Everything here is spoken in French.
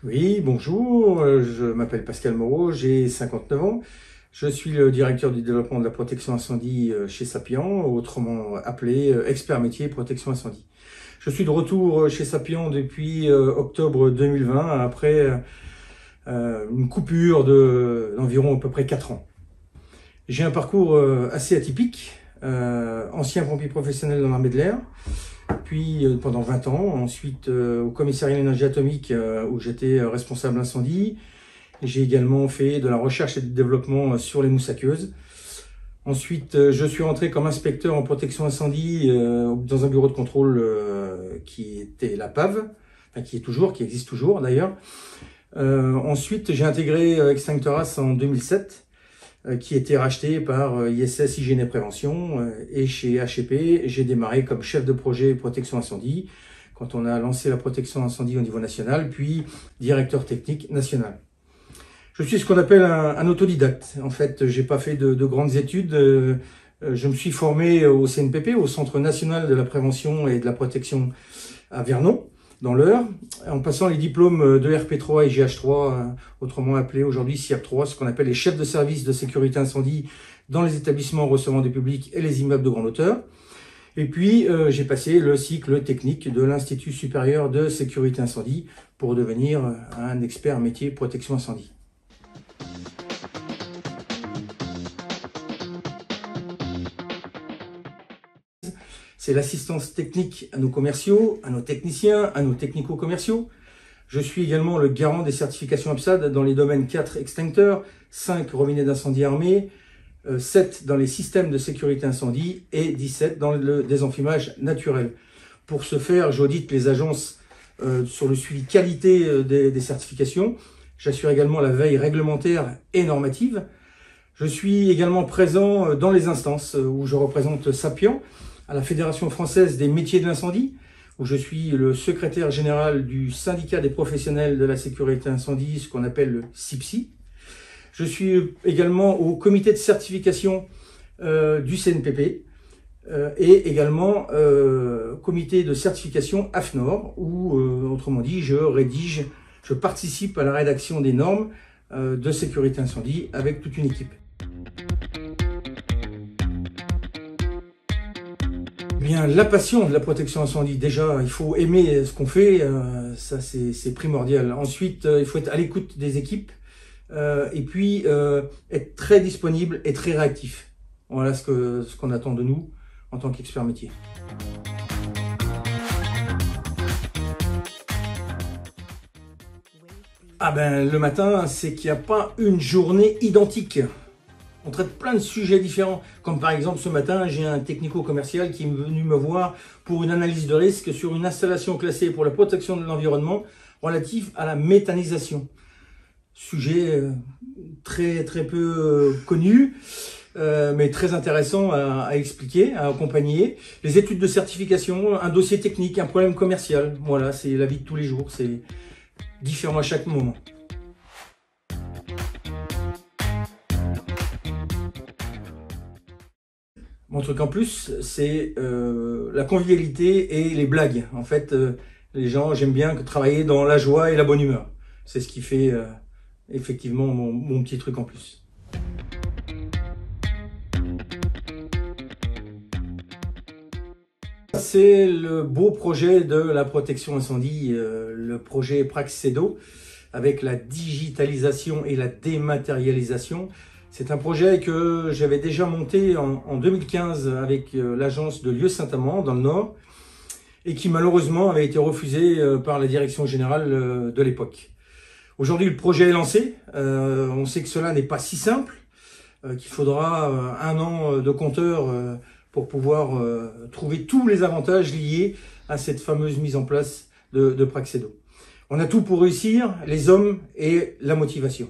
Oui, bonjour, je m'appelle Pascal Moreau, j'ai 59 ans. Je suis le directeur du développement de la protection incendie chez Sapiens, autrement appelé expert métier protection incendie. Je suis de retour chez Sapiens depuis octobre 2020, après une coupure d'environ à peu près 4 ans. J'ai un parcours assez atypique, ancien pompier professionnel dans l'armée de l'air, puis pendant 20 ans, ensuite au commissariat à l'énergie atomique où j'étais responsable incendie. J'ai également fait de la recherche et du développement sur les mousses aqueuses. Ensuite, je suis rentré comme inspecteur en protection incendie dans un bureau de contrôle qui était la PAV, enfin, qui existe toujours d'ailleurs. Ensuite, j'ai intégré Extincteurs en 2007, qui a été racheté par ISS Hygiène et Prévention. Et chez HEP, j'ai démarré comme chef de projet protection incendie, quand on a lancé la protection incendie au niveau national, puis directeur technique national. Je suis ce qu'on appelle un autodidacte. En fait, j'ai pas fait de grandes études. Je me suis formé au CNPP, au Centre national de la prévention et de la protection à Vernon, dans l'Eure, en passant les diplômes de RP3 et GH3, autrement appelés aujourd'hui CIAP3, ce qu'on appelle les chefs de service de sécurité incendie dans les établissements recevant du public et les immeubles de grande hauteur. Et puis, j'ai passé le cycle technique de l'Institut supérieur de sécurité incendie pour devenir un expert métier protection incendie. C'est l'assistance technique à nos commerciaux, à nos techniciens, à nos technico-commerciaux. Je suis également le garant des certifications APSAD dans les domaines 4 extincteurs, 5 robinets d'incendie armés, 7 dans les systèmes de sécurité incendie et 17 dans le désenfumage naturel. Pour ce faire, j'audite les agences sur le suivi qualité des certifications. J'assure également la veille réglementaire et normative. Je suis également présent dans les instances où je représente Sapiens, à la Fédération française des métiers de l'incendie, où je suis le secrétaire général du syndicat des professionnels de la sécurité incendie, ce qu'on appelle le SIPSI. Je suis également au comité de certification du CNPP et également comité de certification AFNOR, où, autrement dit, je participe à la rédaction des normes de sécurité incendie avec toute une équipe. Bien, la passion de la protection incendie, déjà, il faut aimer ce qu'on fait, ça c'est primordial. Ensuite, il faut être à l'écoute des équipes et puis être très disponible et très réactif. Voilà ce qu'on attend de nous en tant qu'expert métier. Ah ben, le matin, c'est qu'il n'y a pas une journée identique. On traite plein de sujets différents, comme par exemple ce matin, j'ai un technico-commercial qui est venu me voir pour une analyse de risque sur une installation classée pour la protection de l'environnement relative à la méthanisation. Sujet très peu connu, mais très intéressant à expliquer, à accompagner. Les études de certification, un dossier technique, un problème commercial. Voilà, c'est la vie de tous les jours, c'est différent à chaque moment. Mon truc en plus, c'est la convivialité et les blagues. En fait, les gens, j'aime bien travailler dans la joie et la bonne humeur. C'est ce qui fait effectivement mon petit truc en plus. C'est le beau projet de la protection incendie, le projet Praxedo, avec la digitalisation et la dématérialisation. C'est un projet que j'avais déjà monté en 2015 avec l'agence de Lieu-Saint-Amand dans le Nord et qui malheureusement avait été refusé par la direction générale de l'époque. Aujourd'hui, le projet est lancé. On sait que cela n'est pas si simple, qu'il faudra 1 an de compteur pour pouvoir trouver tous les avantages liés à cette fameuse mise en place de Praxedo. On a tout pour réussir, les hommes et la motivation.